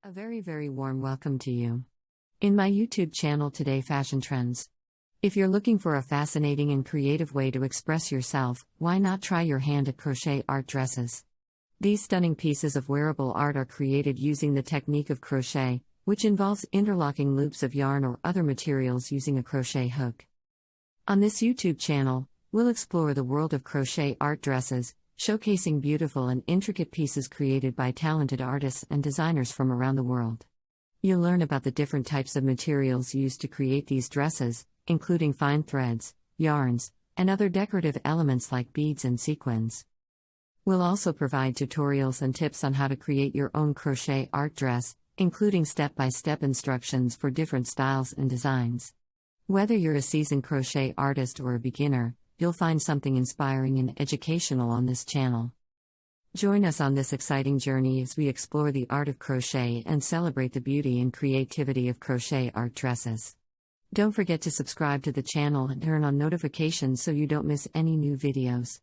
A very warm welcome to you. In my YouTube channel today, Fashion Trends. If you're looking for a fascinating and creative way to express yourself, why not try your hand at crochet art dresses? These stunning pieces of wearable art are created using the technique of crochet, which involves interlocking loops of yarn or other materials using a crochet hook. On this YouTube channel, we'll explore the world of crochet art dresses, showcasing beautiful and intricate pieces created by talented artists and designers from around the world. You'll learn about the different types of materials used to create these dresses, including fine threads, yarns, and other decorative elements like beads and sequins. We'll also provide tutorials and tips on how to create your own crochet art dress, including step-by-step instructions for different styles and designs. Whether you're a seasoned crochet artist or a beginner, you'll find something inspiring and educational on this channel. Join us on this exciting journey as we explore the art of crochet and celebrate the beauty and creativity of crochet art dresses. Don't forget to subscribe to the channel and turn on notifications so you don't miss any new videos.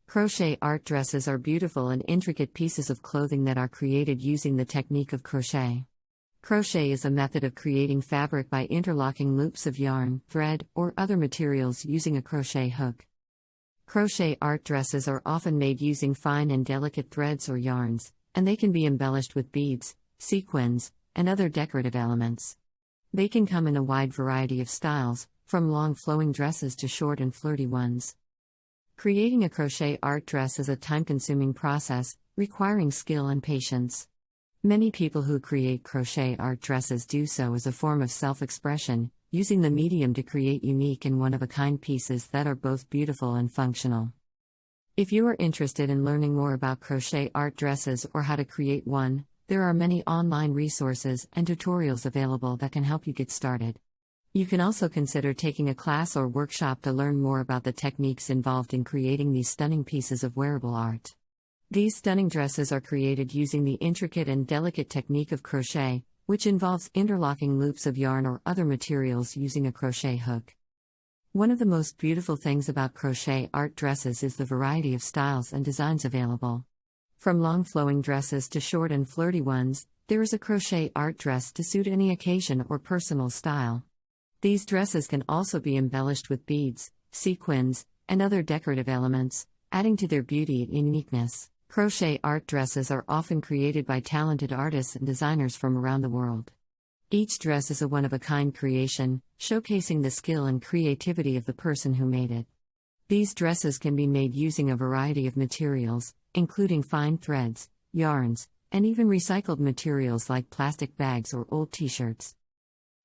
Crochet art dresses are beautiful and intricate pieces of clothing that are created using the technique of crochet. Crochet is a method of creating fabric by interlocking loops of yarn, thread, or other materials using a crochet hook. Crochet art dresses are often made using fine and delicate threads or yarns, and they can be embellished with beads, sequins, and other decorative elements. They can come in a wide variety of styles, from long flowing dresses to short and flirty ones. Creating a crochet art dress is a time-consuming process, requiring skill and patience. Many people who create crochet art dresses do so as a form of self-expression, using the medium to create unique and one-of-a-kind pieces that are both beautiful and functional. If you are interested in learning more about crochet art dresses or how to create one, there are many online resources and tutorials available that can help you get started. You can also consider taking a class or workshop to learn more about the techniques involved in creating these stunning pieces of wearable art. These stunning dresses are created using the intricate and delicate technique of crochet, which involves interlocking loops of yarn or other materials using a crochet hook. One of the most beautiful things about crochet art dresses is the variety of styles and designs available. From long flowing dresses to short and flirty ones, there is a crochet art dress to suit any occasion or personal style. These dresses can also be embellished with beads, sequins, and other decorative elements, adding to their beauty and uniqueness. Crochet art dresses are often created by talented artists and designers from around the world. Each dress is a one-of-a-kind creation, showcasing the skill and creativity of the person who made it. These dresses can be made using a variety of materials, including fine threads, yarns, and even recycled materials like plastic bags or old t-shirts.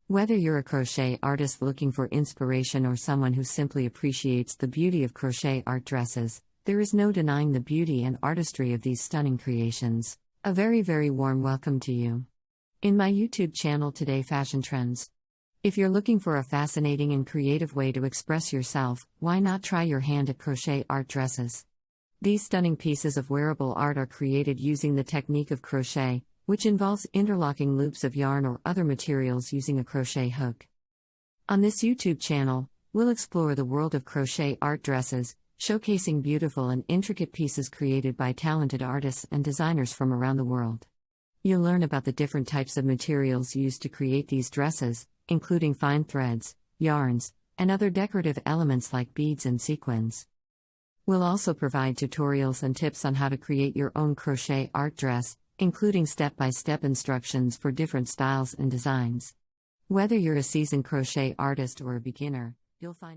Whether you're a crochet artist looking for inspiration or someone who simply appreciates the beauty of crochet art dresses, there is no denying the beauty and artistry of these stunning creations. A very warm welcome to you. In my YouTube channel today, Fashion Trends. If you're looking for a fascinating and creative way to express yourself, why not try your hand at crochet art dresses? These stunning pieces of wearable art are created using the technique of crochet, which involves interlocking loops of yarn or other materials using a crochet hook. On this YouTube channel, we'll explore the world of crochet art dresses, showcasing beautiful and intricate pieces created by talented artists and designers from around the world. You'll learn about the different types of materials used to create these dresses, including fine threads, yarns, and other decorative elements like beads and sequins. We'll also provide tutorials and tips on how to create your own crochet art dress, including step-by-step instructions for different styles and designs. Whether you're a seasoned crochet artist or a beginner, you'll find